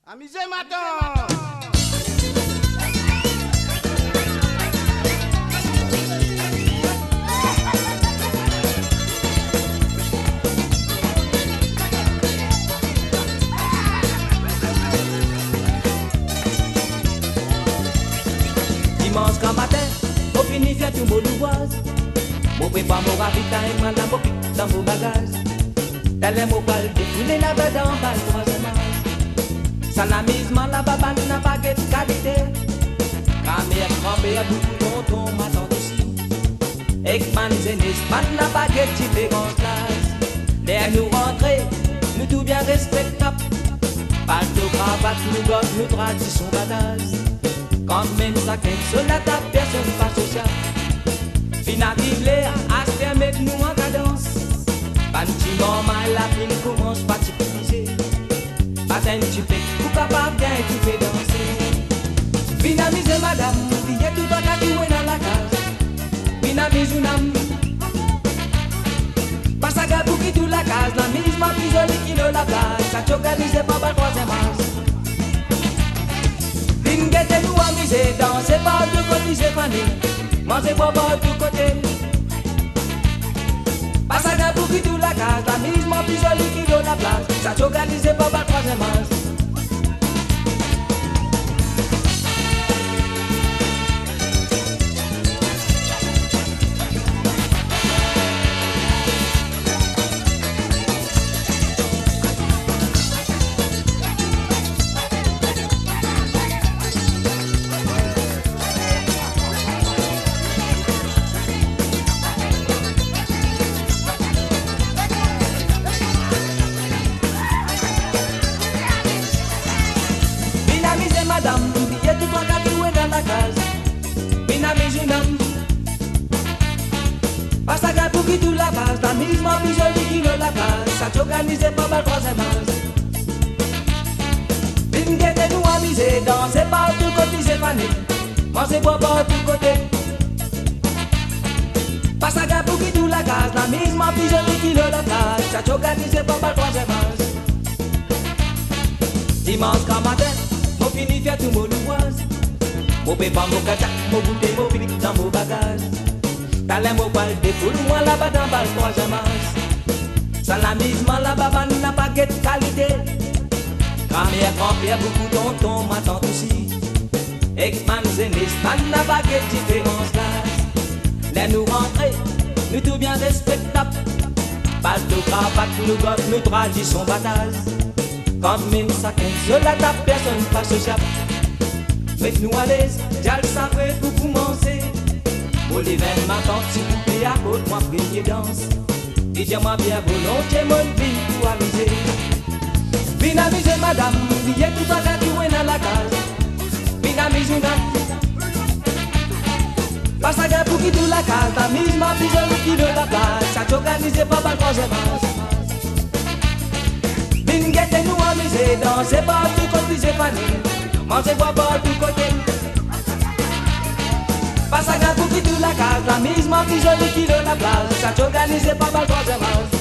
Amusez maintenant. Dimanche quand matin, au fini fait tout mon louvoise. Mon prépare mon ravitaillement dans mon pic, dans mon bagage. Dans les mots pâles, défouler la bête en bas, troisième âge. Sans amusement, la babane n'a pas de qualité. Camère trempée à beaucoup tonton, ma tante aussi. Ekman Zenis, man n'a pas de différence classe. L'air nous rentrer, nous tout bien respectable. Pas de cravate, nous gosse, nous tradition badass. Quand même ça qu'un soldat à personne pas social. Fin arrive l'air, à se faire mettre nous en cadence. Panti normal, la fin commence par typiser. Patin tu fais, ou capable bien tu fais danser. Fin amusez madame, oubliez tout en cas jouer dans la case. Fin amusez une âme. Passe à gabou qui tout la case, la mise ma plus jolie qui le la place. Ça t'organise pas par troisième âge. Guettez nous amuser, dansez pas de côté, c'est fané. Mangez pas de côté. Passe à la boucle tout la case, la mise mon plus jolie qui donne la place. Ça s'organise pas par troisième âge. Madame, oubliez tout en cas jouer dans la case. Binami Junam. Passe à gars pour qui tout la base. La mise ma plus jolie qui le la place. Ça t'organise pas mal troisième âge. Bin guettez nous amuser, dansez pas tout côté, c'est fané. Mangez pas tout côté. Passe à gars pour qui tout la case. La mise ma plus jolie qui le la place. Ça t'organise pas mal troisième âge. Dimanche quand matin. Mon fini fait tout mon louvoise. Mon pépa, mon kachak, mon bouteille, mon pique dans mon bagage. T'as l'air mon poil défoule, moi là-bas dans bas le troisième âge. Sans l'amusement, la babane n'a pas de qualité. Camère grand-père, beaucoup tonton, ma tante aussi. Ekman Zenis, man n'a pas de différence classe. L'air nous rentrer, nous tout bien respectable. Pas de cravate, nous gosse, nous tradition badass. Quand même ça qu'un seul à ta personne pas sociable. Mettez-nous à l'aise, j'all savais pour commencer. Pour l'événement, tant si vous plaît à côté, moi prier danse. Et dis-moi bien volontiers mon vie pour amuser. Bien amuser madame, oubliez tout en cas jouer dans la case. Bien amuser une âme. Passe à gars pour qui tout la case, la mise ma plus jolie qui de la place. Ça t'organise pas mal troisième âge. Guettez nous amuser, dansez pas tout côté, c'est fané. Mangez pas tout côté. Passe à gars pour qui tout la case, la mise ma plus jolie qui de la place. Ça t'organise pas mal troisième âge.